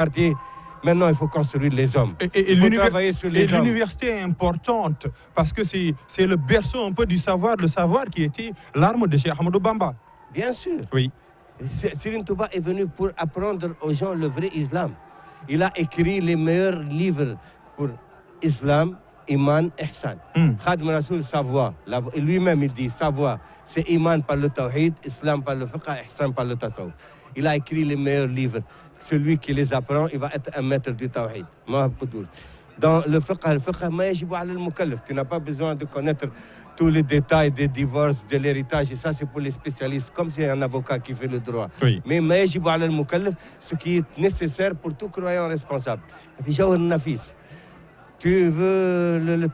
quartier. Maintenant, il faut construire les hommes. Et il faut travailler sur les hommes. L'université est importante parce que c'est le berceau un peu du savoir, le savoir qui était l'arme de Cheikh Ahmadou Bamba. Bien sûr. Oui. Serigne Touba est venu pour apprendre aux gens le vrai islam. Il a écrit les meilleurs livres pour islam, iman, ihsan. Khadim Rasoul, sa voix. Lui-même, il dit sa voix. C'est iman par le tawhid, islam par le fiqh, ihsan par le tasawwuf. Il a écrit les meilleurs livres. Celui qui les apprend, il va être un maître du tawhid. Dans le fiqh, tu n'as pas besoin de connaître tous les détails des divorces, de l'héritage, et ça c'est pour les spécialistes, comme c'est un avocat qui fait le droit. Oui. Mais ce qui est nécessaire pour tout croyant responsable. Tu veux le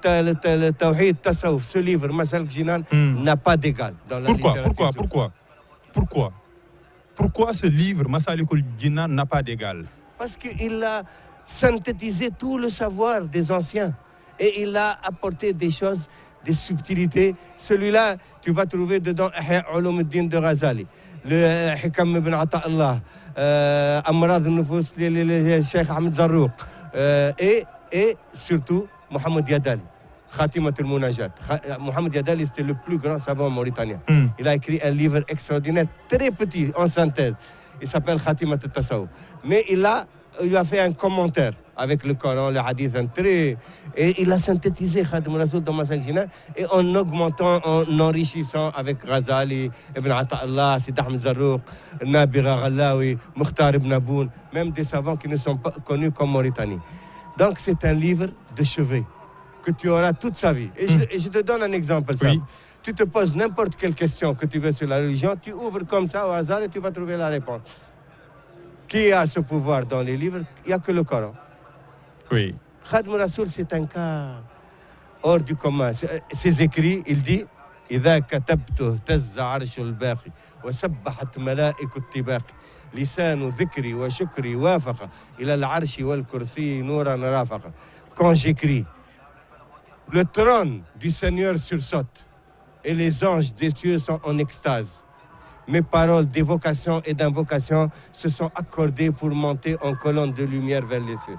tawhid, tasawuf, ce livre, Masal Jinan, n'a pas d'égal dans la littérature. Pourquoi ce livre, Masalikul Jinan, n'a pas d'égal? Parce qu'il a synthétisé tout le savoir des anciens et il a apporté des choses, des subtilités. Celui-là, tu vas trouver dedans Ihya Ulumuddin de Ghazali, le Hikam ibn Ata'Allah, Amrad al-Nufus, le Cheikh Ahmed Zarrouq, et surtout Mohamed Yadali. Khatimat al-Munajat. Mohamed Yadali, c'était le plus grand savant mauritanien. Il a écrit un livre extraordinaire, très petit, en synthèse. Il s'appelle Khatimat al-Tasawwuf. Mais il a fait un commentaire avec le Coran, le hadith, et il a synthétisé Khadim Rasoul dans Masal Jinan, et en augmentant, en enrichissant avec Ghazali, Ibn Ata'Allah, Sid Ahmed Zarrouq, Nabira Ghallaoui, Mukhtar ibn Aboun, même des savants qui ne sont pas connus comme Mauritanie. Donc c'est un livre de chevet que tu auras toute sa vie. Et je te donne un exemple. Oui. Tu te poses n'importe quelle question que tu veux sur la religion, tu ouvres comme ça au hasard et tu vas trouver la réponse. Qui a ce pouvoir dans les livres? Il n'y a que le Coran. Oui. Khadim Rasoul, c'est un cas hors du commun. Ses écrits, il dit إذا كتبت اهتز عرش الباقي وسبحت ملائكة الطباق لسان ذكري وشكري وافق إلى العرش والكرسي نورا رافق. Quand j'écris, le trône du Seigneur sursaute et les anges des cieux sont en extase. Mes paroles d'évocation et d'invocation se sont accordées pour monter en colonne de lumière vers les cieux.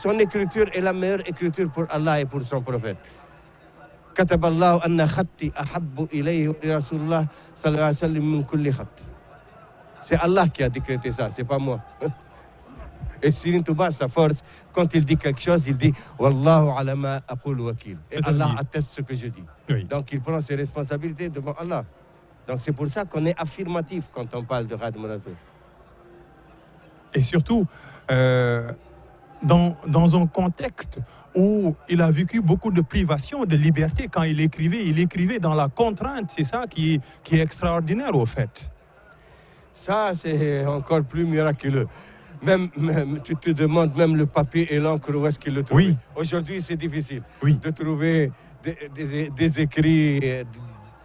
Son écriture est la meilleure écriture pour Allah et pour son prophète. كتب الله أن خطي أحب إليه ورسول الله صلى الله عليه وسلم من كل خط. C'est Allah qui a décrété ça, c'est pas moi. Et Serigne Touba, sa force, quand il dit quelque chose, il dit Wallahu ala ma aqul wakil. Et Allah atteste ce que je dis. Oui. Donc il prend ses responsabilités devant Allah. Donc c'est pour ça qu'on est affirmatif quand on parle de Khadim Rasoul. Et surtout, dans un contexte où il a vécu beaucoup de privations de liberté quand il écrivait dans la contrainte. C'est ça qui est extraordinaire au fait. Ça, c'est encore plus miraculeux. Même, tu te demandes, même le papier et l'encre, où est-ce qu'il le trouve? Oui. Aujourd'hui, c'est difficile de trouver des écrits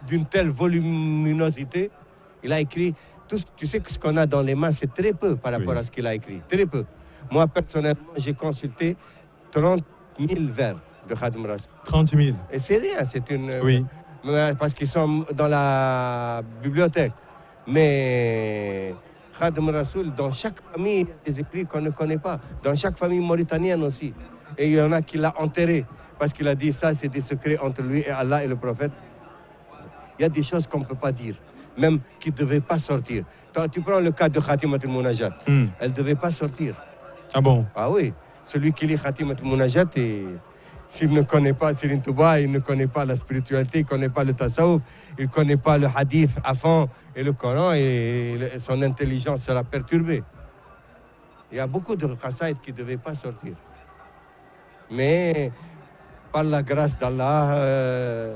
d'une telle voluminosité. Il a écrit, tu sais que ce qu'on a dans les mains, c'est très peu par rapport à ce qu'il a écrit. Très peu. Moi, personnellement, j'ai consulté 30 000 vers de Khadim Rasoul. 30 000. Et c'est rien, c'est une... Oui. Parce qu'ils sont dans la bibliothèque. Mais Khadim Rasoul, dans chaque famille, il y a des écrits qu'on ne connaît pas. Dans chaque famille mauritanienne aussi. Et il y en a qui l'ont enterré. Parce qu'il a dit ça, c'est des secrets entre lui et Allah et le prophète. Il y a des choses qu'on ne peut pas dire. Même qui ne devaient pas sortir. Tu prends le cas de Khatimat al-Munajat. Elle ne devait pas sortir. Ah bon? Ah oui. Celui qui lit Khatimat al-Munajat, s'il ne connaît pas Serigne Touba, il ne connaît pas la spiritualité, il ne connaît pas le tasawwuf, il ne connaît pas le hadith à fond et le Coran, et son intelligence sera perturbée. Il y a beaucoup de qasaïd qui ne devaient pas sortir. Mais par la grâce d'Allah,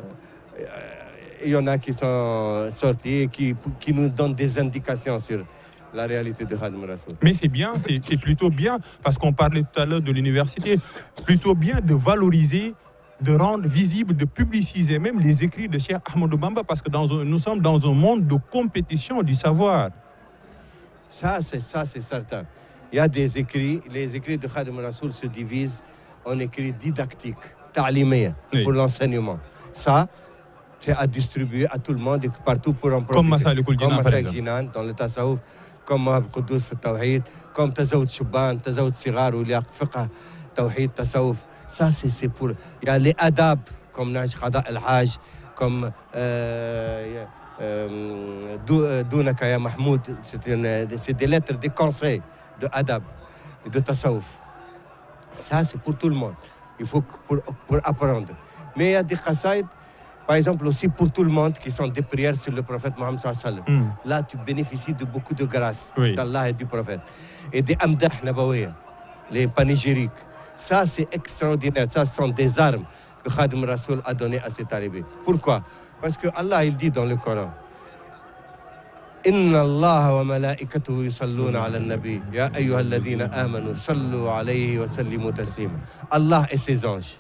il y en a qui sont sortis, qui nous donnent des indications sur la réalité de Khadim Rasoul. Mais c'est bien, c'est plutôt bien, parce qu'on parlait tout à l'heure de l'université, plutôt bien de valoriser, de rendre visible, de publiciser même les écrits de Cheikh Ahmadou Bamba, parce que nous sommes dans un monde de compétition du savoir. Ça, c'est certain. Il y a des écrits, les écrits de Khadim Rasoul se divisent en écrits didactiques, ta'limiyya, pour l'enseignement. Ça, c'est à distribuer à tout le monde et partout pour en profiter. Comme Masalikul Jinan, Jinan, dans le tasawwuf. comme قدوس في التوحيد, comme تزوج شبان, تزوج صغار ولياق فقه, توحيد, تصوف. Ça, c'est pour... Il y a les adab, comme Naj Qada al-Hajj, comme Dounaka ya Mahmoud, c'est des lettres, des conseils de adab et de tasawuf. Ça, c'est pour tout le monde. Il faut pour apprendre. Mais il y a des qasaïd, par exemple, aussi pour tout le monde, qui sont des prières sur le prophète Mohammed sallallahu alayhi wa sallam. Là, tu bénéficies de beaucoup de grâce d'Allah et du prophète. Et des amdah nabawiya, les panégyriques. Ça, c'est extraordinaire. Ça, ce sont des armes que Khadim Rasoul a données à ses talibés. Pourquoi? Parce que Allah, il dit dans le Coran, Inna Allah wa malaikatuhu yusalluna ala nabi ya ayyuhalladhina amanu sallu alayhi wa sallimu taslima. Allah et ses anges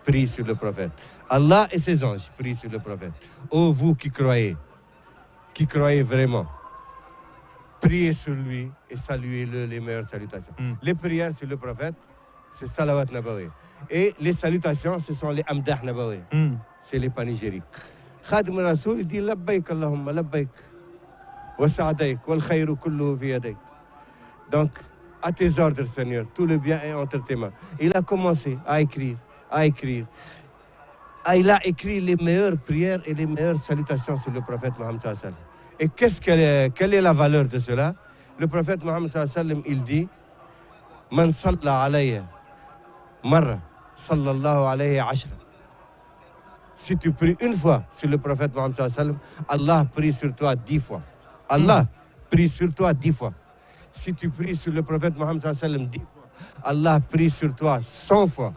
prient sur le prophète. Allah et ses anges prient sur le prophète. Ô vous qui croyez vraiment, priez sur lui et saluez-le les meilleures salutations. Les prières sur le prophète, c'est salawat nabawi. Et les salutations, ce sont les amdah nabawi. C'est les panégyriques. Khadim Rasoul dit labbaik Allahumma labbaik wa sa'adaik wal khayru kulluhu fi yadik. Donc, à tes ordres, Seigneur, tout le bien est entre tes mains. Il a commencé à écrire. Il a écrit les meilleures prières et les meilleures salutations sur le prophète Mohammed sallallahu alayhi wa sallam. Et quelle est la valeur de cela? Le prophète Mohammed sallallahu alayhi wa sallam, il dit Man salla alayya marra sallallahu alayhi ashra. Si tu pries une fois sur le prophète Mohammed sallallahu alayhi wa sallam, Allah prie sur toi 10 fois. Allah prie sur toi 10 fois. Si tu pries sur le prophète Mohammed sallallahu alayhi wa sallam 10 fois, Allah prie sur toi 100 fois.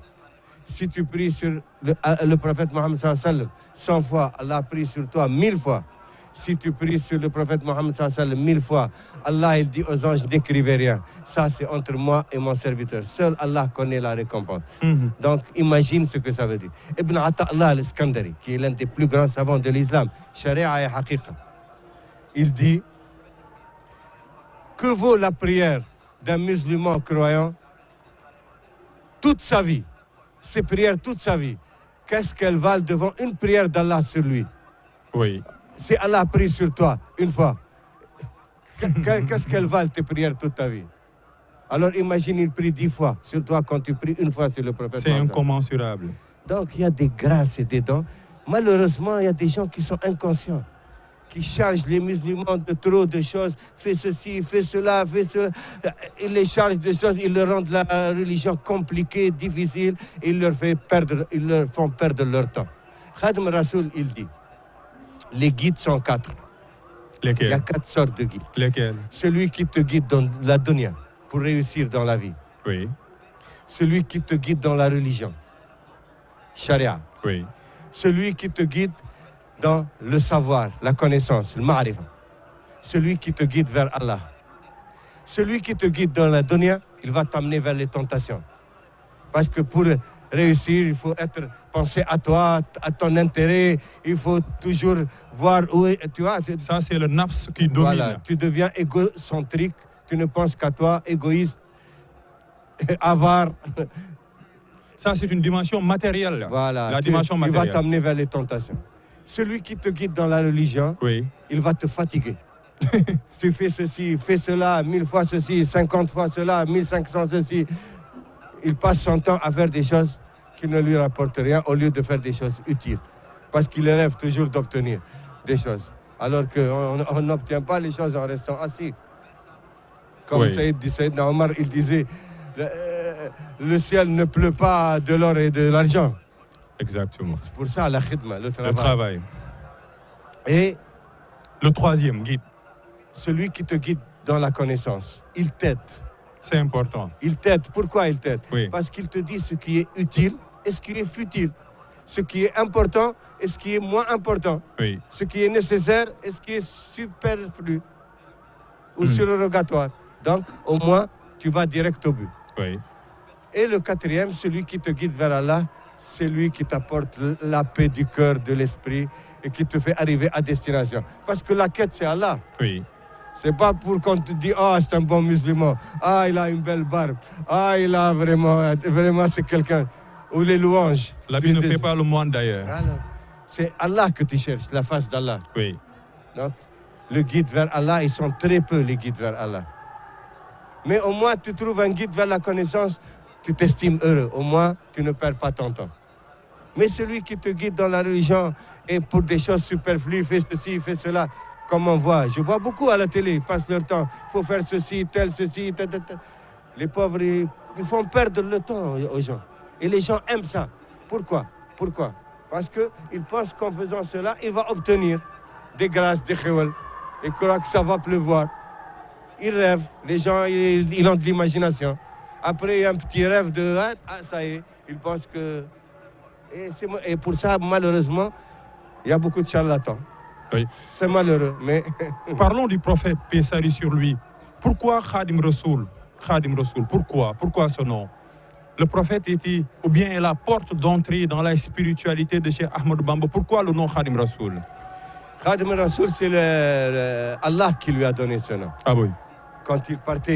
Si tu pries sur le prophète Mohammed sallallahu alayhi wa sallam 100 fois, Allah prie sur toi 1000 fois. Si tu pries sur le prophète Mohammed sallallahu alayhi wa sallam 1000 fois, Allah il dit aux anges n'écrivez rien. Ça c'est entre moi et mon serviteur. Seul Allah connaît la récompense. Donc imagine ce que ça veut dire. Ibn Ata'Allah al-Iskandari, qui est l'un des plus grands savants de l'islam, Sharia et Haqiqa, il dit que vaut la prière d'un musulman croyant toute sa vie, ses prières toute sa vie, qu'est-ce qu'elles valent devant une prière d'Allah sur lui? Oui. Si Allah prie sur toi une fois, qu'est-ce qu'elles valent tes prières toute ta vie? Alors imagine, il prie 10 fois sur toi quand tu pries une fois sur le prophète. C'est incommensurable. Donc il y a des grâces et des dons. Malheureusement, il y a des gens qui sont inconscients, qui chargent les musulmans de trop de choses. Fais ceci, fais cela, fais cela. Ils les chargent de choses, ils leur rendent la religion compliquée, difficile, et ils leur font perdre leur temps. Khadim Rasoul, il dit, les guides sont 4. Lesquels? Il y a 4 sortes de guides. Lesquels? Celui qui te guide dans la dunya, pour réussir dans la vie. Oui. Celui qui te guide dans la religion, Sharia. Oui. Celui qui te guide dans le savoir, la connaissance, le ma'rifa. Celui qui te guide vers Allah. Celui qui te guide dans la dunya, il va t'amener vers les tentations. Parce que pour réussir, il faut penser à toi, à ton intérêt. Il faut toujours voir où est, tu vois. Ça, c'est le nafs qui domine. Voilà, tu deviens égocentrique, tu ne penses qu'à toi, égoïste, avare. Ça, c'est une dimension matérielle. Voilà, la dimension matérielle. Il va t'amener vers les tentations. Celui qui te guide dans la religion, oui, il va te fatiguer. Tu fais ceci, fais cela, 1000 fois ceci, 50 fois cela, 1500 ceci. Il passe son temps à faire des choses qui ne lui rapportent rien au lieu de faire des choses utiles. Parce qu'il rêve toujours d'obtenir des choses. Alors qu'on n'obtient pas les choses en restant assis. Comme oui. Sayyidna Omar, il disait, le ciel ne pleut pas de l'or et de l'argent. Exactement. C'est pour ça la khidma, le travail. Le travail. Et le troisième guide. Celui qui te guide dans la connaissance, il t'aide. C'est important. Il t'aide. Pourquoi il t'aide? Oui. Parce qu'il te dit ce qui est utile et ce qui est futile. Ce qui est important et ce qui est moins important. Oui. Ce qui est nécessaire et ce qui est superflu ou surrogatoire. Donc, au moins, tu vas direct au but. Oui. Et le quatrième, celui qui te guide vers Allah, c'est lui qui t'apporte la paix du cœur, de l'esprit et qui te fait arriver à destination. Parce que la quête, c'est Allah. Oui. C'est pas pour qu'on te dise, ah, c'est un bon musulman, ah, il a une belle barbe, ah, il a vraiment c'est quelqu'un. Ou les louanges. La vie ne fait pas le monde d'ailleurs. Alors, c'est Allah que tu cherches, la face d'Allah. Oui. Donc, le guide vers Allah. Ils sont très peu les guides vers Allah. Mais au moins, tu trouves un guide vers la connaissance, tu t'estimes heureux. Au moins, tu ne perds pas ton temps. Mais celui qui te guide dans la religion et pour des choses superflues, fait ceci, fait cela, comme on voit. Je vois beaucoup à la télé, ils passent leur temps. Il faut faire ceci, tel, ceci, tel, tel, tel. Les pauvres, ils font perdre le temps aux gens. Et les gens aiment ça. Pourquoi? Parce qu'ils pensent qu'en faisant cela, ils vont obtenir des grâces, des khawal. Ils croient que ça va pleuvoir. Ils rêvent. Les gens, ils ont de l'imagination. Après, il y a un petit rêve de « Ah, ça y est ». Ils pensent que... Et pour ça, malheureusement, il y a beaucoup de charlatans. Oui. C'est malheureux, mais... Parlons du prophète, paix salut sur lui. Pourquoi Khadim Rassoul? Khadim Rassoul, pourquoi ce nom? Le prophète était, ou bien est la porte d'entrée dans la spiritualité de Cheikh Ahmadou Bamba. Pourquoi le nom Khadim Rassoul? Khadim Rassoul, c'est Allah qui lui a donné ce nom. Ah oui. Quand il partait